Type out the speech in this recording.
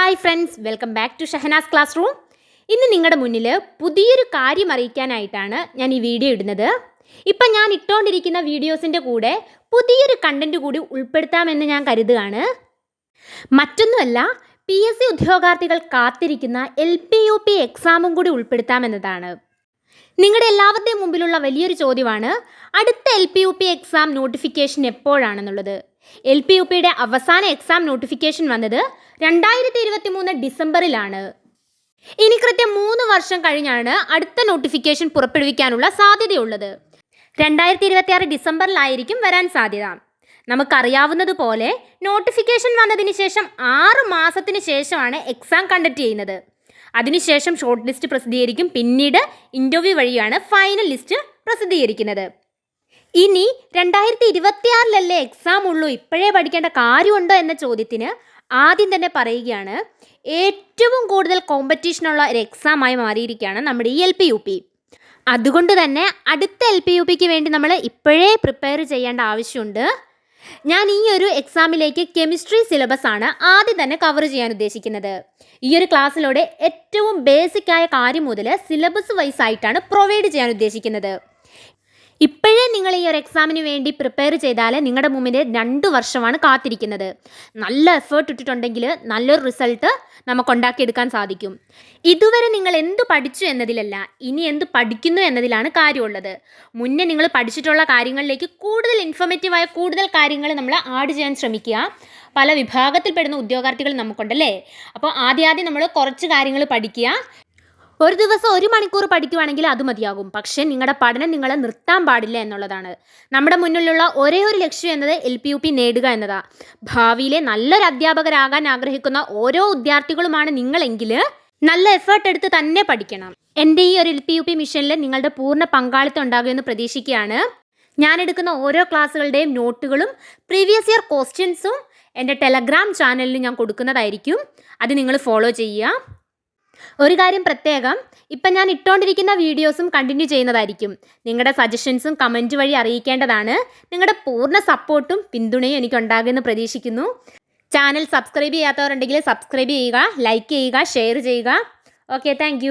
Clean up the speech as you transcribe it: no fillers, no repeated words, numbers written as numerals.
Hi friends, welcome back to Shahnaz classroom. ഇന്ന് നിങ്ങളുടെ മുന്നിൽ പുതിയൊരു കാര്യം അറിയിക്കാനായിട്ടാണ് ഞാൻ ഈ വീഡിയോ ഇടുന്നത്. ഇപ്പം ഞാൻ ഇട്ടുകൊണ്ടിരിക്കുന്ന വീഡിയോസിൻ്റെ കൂടെ പുതിയൊരു കണ്ടൻറ്റ് കൂടി ഉൾപ്പെടുത്താമെന്ന് ഞാൻ കരുതുകയാണ്. മറ്റൊന്നുമല്ല, PSC ഉദ്യോഗാർത്ഥികൾ കാത്തിരിക്കുന്ന LPUP എക്സാമും കൂടി ഉൾപ്പെടുത്താമെന്നതാണ്. നിങ്ങളുടെ എല്ലാവരുടെയും മുമ്പിലുള്ള വലിയൊരു ചോദ്യമാണ് അടുത്ത LPUP എക്സാം നോട്ടിഫിക്കേഷൻ എപ്പോഴാണെന്നുള്ളത്. LPUPയുടെ അവസാന എക്സാം നോട്ടിഫിക്കേഷൻ വന്നത് 2023 ഡിസംബറിലാണ്. ഇനി കൃത്യം 3 വർഷം കഴിഞ്ഞാണ് അടുത്ത നോട്ടിഫിക്കേഷൻ പുറപ്പെടുവിക്കാനുള്ള സാധ്യതയുള്ളത്. 2026 ഡിസംബറിലായിരിക്കും വരാൻ സാധ്യത. നമുക്കറിയാവുന്നതുപോലെ നോട്ടിഫിക്കേഷൻ വന്നതിന് ശേഷം 6 മാസത്തിന് ശേഷമാണ് എക്സാം കണ്ടക്ട് ചെയ്യുന്നത്. അതിനുശേഷം ഷോർട്ട് ലിസ്റ്റ് പ്രസിദ്ധീകരിക്കും. പിന്നീട് ഇൻ്റർവ്യൂ വഴിയാണ് ഫൈനൽ ലിസ്റ്റ് പ്രസിദ്ധീകരിക്കുന്നത്. ഇനി 2026 എക്സാം ഉള്ളൂ, ഇപ്പോഴേ പഠിക്കേണ്ട കാര്യമുണ്ടോ എന്ന ചോദ്യത്തിന് ആദ്യം തന്നെ പറയുകയാണ്, ഏറ്റവും കൂടുതൽ കോമ്പറ്റീഷനുള്ള ഒരു എക്സാമായി മാറിയിരിക്കുകയാണ് നമ്മുടെ ഈ LPUP. അതുകൊണ്ട് തന്നെ അടുത്ത LPUPക്ക് വേണ്ടി നമ്മൾ ഇപ്പോഴേ പ്രിപ്പയർ ചെയ്യേണ്ട ആവശ്യമുണ്ട്. ഞാൻ ഈ ഒരു എക്സാമിലേക്ക് കെമിസ്ട്രി സിലബസ് ആണ് ആദ്യം തന്നെ കവർ ചെയ്യാൻ ഉദ്ദേശിക്കുന്നത്. ഈ ഒരു ക്ലാസ്സിലൂടെ ഏറ്റവും ബേസിക്കായ കാര്യം മുതൽ സിലബസ് വൈസ് ആയിട്ടാണ് പ്രൊവൈഡ് ചെയ്യാൻ ഉദ്ദേശിക്കുന്നത്. ഇപ്പോഴേ നിങ്ങൾ ഈ ഒരു എക്സാമിന് വേണ്ടി പ്രിപ്പയർ ചെയ്താൽ നിങ്ങളുടെ മുമ്പിൽ 2 വർഷമാണ് കാത്തിരിക്കുന്നത്. നല്ല എഫേർട്ട് ഇട്ടിട്ടുണ്ടെങ്കിൽ നല്ലൊരു റിസൾട്ട് നമുക്ക് ഉണ്ടാക്കിയെടുക്കാൻ സാധിക്കും. ഇതുവരെ നിങ്ങൾ എന്ത് പഠിച്ചു എന്നതിലല്ല, ഇനി എന്ത് പഠിക്കുന്നു എന്നതിലാണ് കാര്യമുള്ളത്. മുന്നേ നിങ്ങൾ പഠിച്ചിട്ടുള്ള കാര്യങ്ങളിലേക്ക് കൂടുതൽ ഇൻഫോർമേറ്റീവായ കൂടുതൽ കാര്യങ്ങൾ നമ്മൾ ആഡ് ചെയ്യാൻ ശ്രമിക്കുക. പല വിഭാഗത്തിൽപ്പെടുന്ന ഉദ്യോഗാർത്ഥികൾ നമുക്കുണ്ടല്ലേ. അപ്പോൾ ആദ്യം നമ്മൾ കുറച്ച് കാര്യങ്ങൾ പഠിക്കുക. ഒരു ദിവസം 1 മണിക്കൂർ പഠിക്കുവാണെങ്കിൽ അത് മതിയാകും. പക്ഷേ നിങ്ങളുടെ പഠനം നിങ്ങളെ നിർത്താൻ പാടില്ല എന്നുള്ളതാണ്. നമ്മുടെ മുന്നിലുള്ള ഒരേ ഒരു ലക്ഷ്യം എന്നത് LPUP നേടുക എന്നതാണ്. ഭാവിയിലെ നല്ലൊരു അധ്യാപകരാകാൻ ആഗ്രഹിക്കുന്ന ഓരോ വിദ്യാർത്ഥികളുമാണ് നിങ്ങളെങ്കിൽ നല്ല എഫേർട്ട് എടുത്ത് തന്നെ പഠിക്കണം. എൻ്റെ ഈ ഒരു LPUP മിഷനിൽ നിങ്ങളുടെ പൂർണ്ണ പങ്കാളിത്തം ഉണ്ടാകുമെന്ന് പ്രതീക്ഷിക്കുകയാണ്. ഞാനെടുക്കുന്ന ഓരോ ക്ലാസ്സുകളുടെയും നോട്ടുകളും പ്രീവിയസ് ഇയർ ക്വസ്റ്റ്യൻസും എൻ്റെ ടെലഗ്രാം ചാനലിൽ ഞാൻ കൊടുക്കുന്നതായിരിക്കും. അത് നിങ്ങൾ ഫോളോ ചെയ്യുക. ഒരു കാര്യം പ്രത്യേകം, ഇപ്പം ഞാൻ ഇട്ടുകൊണ്ടിരിക്കുന്ന വീഡിയോസും കണ്ടിന്യൂ ചെയ്യുന്നതായിരിക്കും. നിങ്ങളുടെ സജഷൻസും കമൻറ്റ് വഴി അറിയിക്കേണ്ടതാണ്. നിങ്ങളുടെ പൂർണ്ണ സപ്പോർട്ടും പിന്തുണയും എനിക്കുണ്ടാകുമെന്ന് പ്രതീക്ഷിക്കുന്നു. ചാനൽ സബ്സ്ക്രൈബ് ചെയ്യാത്തവരുണ്ടെങ്കിൽ സബ്സ്ക്രൈബ് ചെയ്യുക, ലൈക്ക് ചെയ്യുക, ഷെയർ ചെയ്യുക. Okay, thank